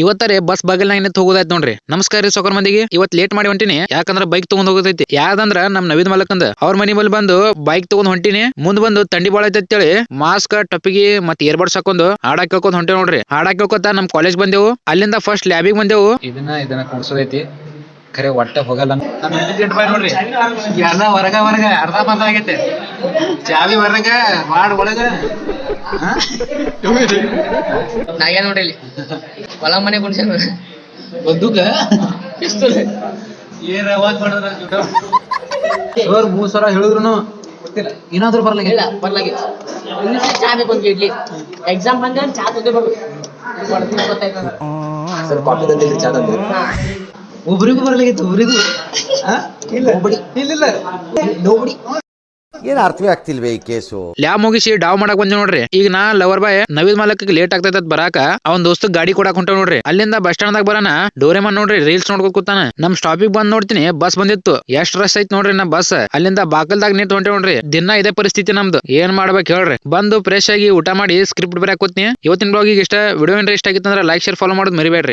ಇವತ್ತಾರೆ bus ಬಾಗಿಲ್ನಾಗ ನಿಂತು ಹೋಗೋದಾಯ್ತು ನೋಡ್ರಿ. ನಮಸ್ಕಾರ ರೀ ಸೊಕರ್ ಮಂದಿಗೆ. ಇವತ್ ಲೇಟ್ ಮಾಡಿ ಹೊಂಟಿನಿ, ಯಾಕಂದ್ರ ಬೈಕ್ ತಗೊಂಡ್ ಹೋಗೋದೈತಿ. ಯಾವ್ದಂದ್ರ ನಮ್ ನವೀದ್ ಮಲಕಂದ ಅವ್ರ ಮನಿ ಬಲ್ಲಿ ಬಂದು ಬೈಕ್ ತಗೊಂಡ್ ಹೊಂಟಿನಿ. ಮುಂದ್ ಬಂದು ತಂಡಿ ಬಾಳ ಐತಿ ಅಂತೇಳಿ ಮಾಸ್ಕ್ ಟಪ್ಪಿಗೆ ಮತ್ತೆ ಇಯರ್ಬಡ್ಸ್ ಹಾಕೊಂಡು ಹಾಡಾಕ್ ಕೇಳ್ಕೊಂಡ್ ಹೊಂಟೇವ್ ನೋಡ್ರಿ. ಹಾಡಾಕ್ ಕೇಳ್ಕೊತ ನಮ್ ಕಾಲೇಜ್ ಬಂದೆವು. ಅಲ್ಲಿಂದ ಫಸ್ಟ್ ಲ್ಯಾಬಿಗ್ ಬಂದೆವು. ಇದನ್ನ ಕುಡ್ಸೋದೈತಿ, ಖರೆ ಒಟ್ಟ ಹೋಗಲ್ಲ. ನೋಡ್ರಿ ಎಲ್ಲ ಹೊರಗ ಅರ್ಧ ಬಂದ ಆಗೈತೆ. ಚಾವಿ ಹೊರಗ ಮಾಡ್ ಒಳಗ ನಾಗೇನ್ ನೋಡ್ರಿ ಇಲ್ಲಿ ಹೊಲ ಮನೆ ಕುಡ್ಸ ಬಂದೂಕ ಏನ್ ಅವಾಜ್ ಮಾಡಿದ್ರ ಸರ್ 3 ಸಲ ಹೇಳಿದ್ರು ಗೊತ್ತಿಲ್ಲ, ಏನಾದ್ರು ಇಲ್ಲ ಬರ್ಲಾಗಿತ್ತು. ಚಾ ಬೇಕು ಅಂತ ಇಡ್ಲಿ ಎಕ್ಸಾಮ್ ಬಂದ ಚಾ ತಗೊಂಡು ಒಬ್ರಿಗೂ ಬರ್ಲಾಗಿತ್ತು. ಒಬ್ರಿಗೂ ಇಲ್ಲ ನೋಬಡಿ ಏನ್ ಅರ್ಥವೇ ಆಗ್ತಿಲ್ವೇ ಈ ಕೇಸು. ಲ್ಯಾಬ್ ಮುಗಿಸಿ ಡಾವ್ ಮಾಡಕ್ ಬಂದಿ ನೋಡ್ರಿ. ಈಗ ನಾ ಲವರ್ ಬಾಯ್ ನವೀದ್ ಮಾಲಕ್ ಲೇಟ್ ಆಗ್ತೈತ್ ಬರಾಕ ಅವನ್ ದೋಸ್ತ ಗಾಡಿ ಕೊಡಾಕ್ ಹೊಂಟ ನೋಡ್ರಿ. ಅಲ್ಲಿಂದ ಬಸ್ ಸ್ಟಾಂಡ್ ದಾಗ ಬರಾನ ಡೋರೆಮನ್ ನೋಡ್ರಿ ರೀಲ್ಸ್ ನೋಡ್ಕೊತ ಕೂತಾನ. ನಮ್ ಸ್ಟಾಪಿಗ್ ಬಂದ್ ನೋಡ್ತೀನಿ ಬಸ್ ಬಂದಿತ್ತು. ಎಷ್ಟ್ ರಶ್ ಐತ್ ನೋಡ್ರಿ ನಮ್ ಬಸ್. ಅಲ್ಲಿಂದ ಬಾಕಲ್ದಾಗ ನಿಂತ್ ಹೊಂಟೆ ನೋಡ್ರಿ. ದಿನ ಇದೇ ಪರಿಸ್ಥಿತಿ ನಮ್ದು. ಏನ್ ಮಾಡ್ಬೇಕು ಹೇಳ್ರಿ. ಬಂದು ಫ್ರೆಶ್ ಆಗಿ ಊಟ ಮಾಡಿ ಸ್ಕ್ರಿಪ್ಟ್ ಬರೆಯಾಕ್ ಕೂತ್ನಿ. ಇವತ್ತಿನ ಬ್ಲಾಗ್ ಇಷ್ಟ. ವಿಡಿಯೋ ಏನ್ರ ಇಷ್ಟ ಆಗಿತ್ತಂದ್ರ ಲೈಕ್ ಶೇರ್ ಫಾಲೋ ಮಾಡೋದ್ ಮರಿಬೇಡ್ರಿ.